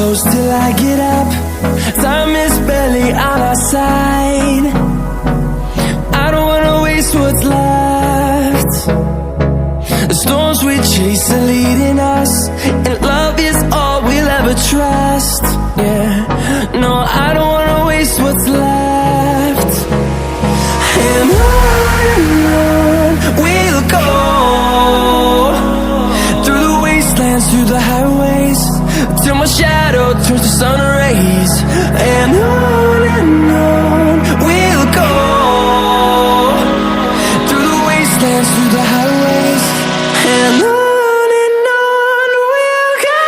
close till I get up. Time is barely on our side. I don't wanna waste what's left. The storms we chase are leading us, and love is all we'll ever trust. Yeah, no, I don't wanna waste what's left. And on we'll go, through the wastelands, through the highways, till my shadow turns to sun rays. And on we'll go, through the wastelands, through the highways, and on we'll go.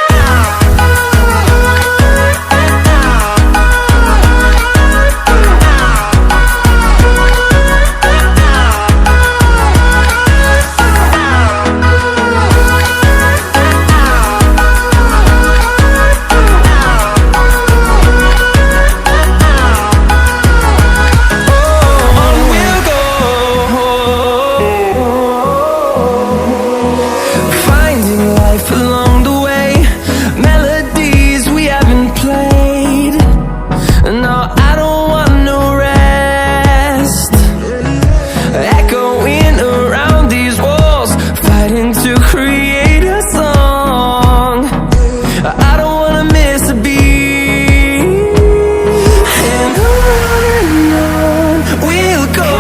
Along the way, melodies we haven't played. No, I don't want no rest. Echoing around these walls, fighting to create a song. I don't wanna miss a beat. And on we'll go,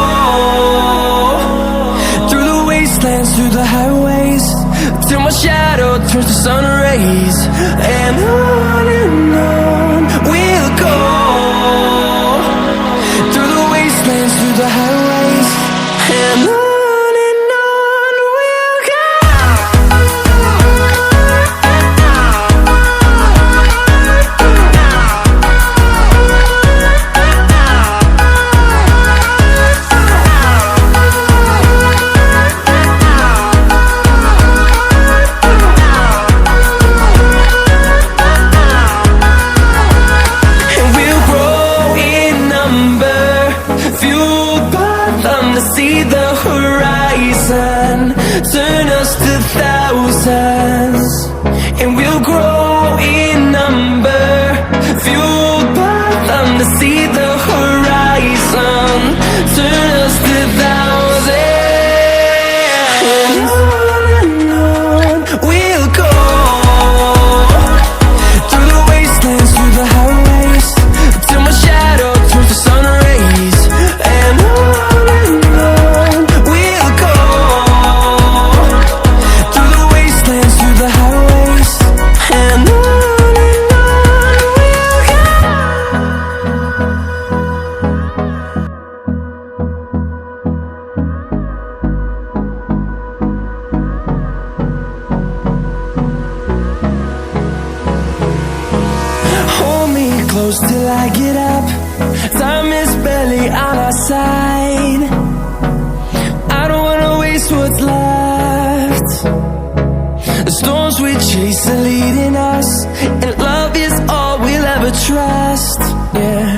through the wastelands, through the highways, till my shadow turns to sun rays. And on we'll go, through the wastelands, through the highways, and on we'll go. See the horizon, turn us to thousands, and we'll grow in number, fueled by them to see the horizon, turn us to thousands. And on we'll go, through the wastelands, through the highways, till my shadow turns to sun rays. And close till I get up. Time is barely on our side. I don't wanna waste what's left. The storms we chase are leading us, and love is all we'll ever trust. Yeah,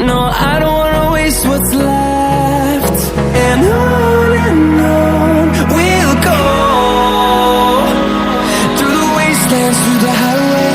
no, I don't wanna waste what's left. And on we'll go, through the wastelands, through the highways,